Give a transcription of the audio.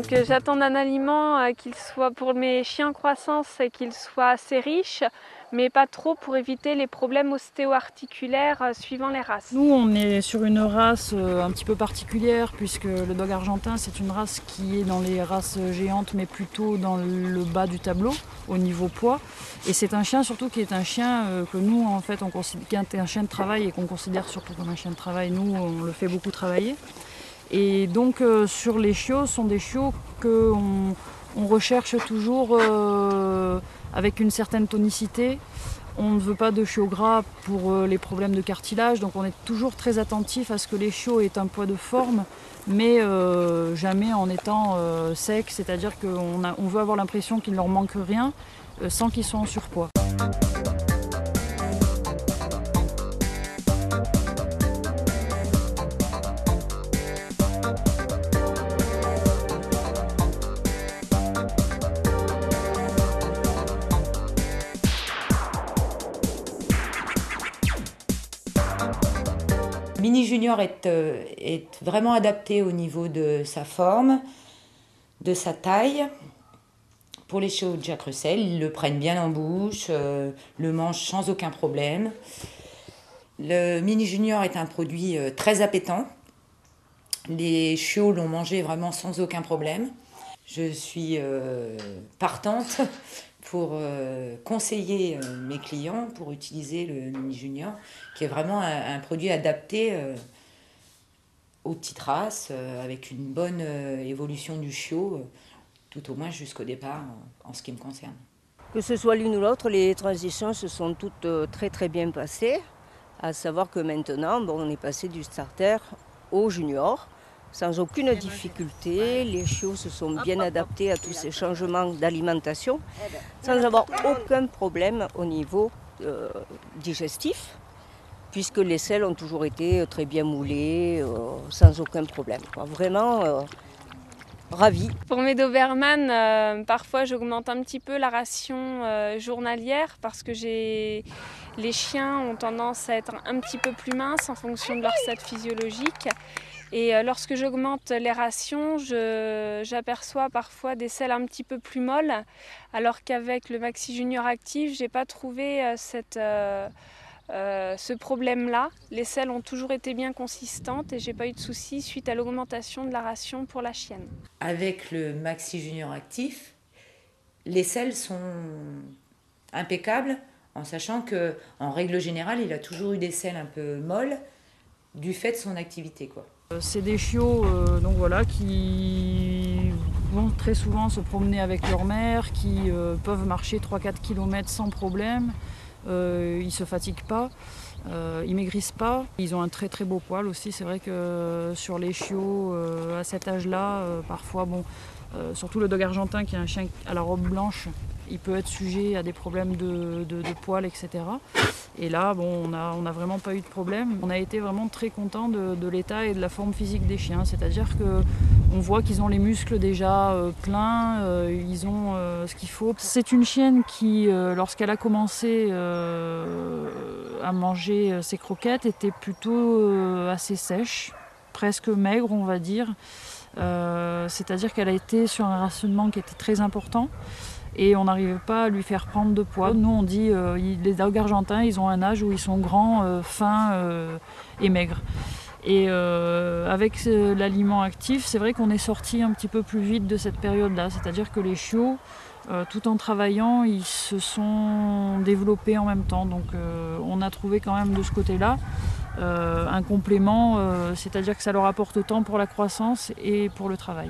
Donc j'attends d'un aliment qu'il soit pour mes chiens croissance qu'il soit assez riche, mais pas trop pour éviter les problèmes ostéo-articulaires suivant les races. Nous, on est sur une race un petit peu particulière puisque le dog argentin, c'est une race qui est dans les races géantes, mais plutôt dans le bas du tableau, au niveau poids. Et c'est un chien surtout qui est un chien que nous, en fait, on considère, qui est un chien de travail et qu'on considère surtout comme un chien de travail. Nous, on le fait beaucoup travailler. Et donc, sur les chiots, ce sont des chiots qu'on recherche toujours avec une certaine tonicité. On ne veut pas de chiots gras pour les problèmes de cartilage, donc on est toujours très attentif à ce que les chiots aient un poids de forme, mais jamais en étant secs, c'est-à-dire qu'on veut avoir l'impression qu'il ne leur manque rien sans qu'ils soient en surpoids. Mini Junior est vraiment adapté au niveau de sa forme, de sa taille. Pour les chiots Jack Russell, ils le prennent bien en bouche, le mangent sans aucun problème. Le Mini Junior est un produit très appétant. Les chiots l'ont mangé vraiment sans aucun problème. Je suis partante pour conseiller mes clients pour utiliser le Mini Junior, qui est vraiment un produit adapté aux petites races, avec une bonne évolution du chiot, tout au moins jusqu'au départ en ce qui me concerne. Que ce soit l'une ou l'autre, les transitions se sont toutes très très bien passées, à savoir que maintenant, on est passé du starter au junior, sans aucune difficulté. Les chiots se sont bien adaptés à tous ces changements d'alimentation, sans avoir aucun problème au niveau digestif, puisque les selles ont toujours été très bien moulées, sans aucun problème. Vraiment ravi. Pour mes Doberman, parfois j'augmente un petit peu la ration journalière parce que les chiens ont tendance à être un petit peu plus minces en fonction de leur set physiologique. Et lorsque j'augmente les rations, j'aperçois parfois des selles un petit peu plus molles, alors qu'avec le Maxi Junior Active, j'ai pas trouvé ce problème-là. Les selles ont toujours été bien consistantes et j'ai pas eu de soucis suite à l'augmentation de la ration pour la chienne. Avec le Maxi Junior Actif, les selles sont impeccables, en sachant que, en règle générale, il a toujours eu des selles un peu molles du fait de son activité, quoi. C'est des chiots donc voilà, qui vont très souvent se promener avec leur mère, qui peuvent marcher 3-4 km sans problème. Ils ne se fatiguent pas, ils maigrissent pas. Ils ont un très très beau poil aussi. C'est vrai que sur les chiots à cet âge-là, parfois, surtout le dog argentin qui est un chien à la robe blanche, il peut être sujet à des problèmes de poils, etc. Et là, on n'a vraiment pas eu de problème. On a été vraiment très contents de l'état et de la forme physique des chiens. C'est-à-dire qu'on voit qu'ils ont les muscles déjà pleins, ils ont ce qu'il faut. C'est une chienne qui, lorsqu'elle a commencé à manger ses croquettes, était plutôt assez sèche, presque maigre, on va dire. C'est-à-dire qu'elle a été sur un rationnement qui était très important. Et on n'arrivait pas à lui faire prendre de poids. Nous, on dit les dogs argentins, ils ont un âge où ils sont grands, fins et maigres. Et avec l'aliment actif, c'est vrai qu'on est sorti un petit peu plus vite de cette période-là. C'est-à-dire que les chiots, tout en travaillant, ils se sont développés en même temps. Donc on a trouvé quand même de ce côté-là un complément, c'est-à-dire que ça leur apporte autant pour la croissance et pour le travail.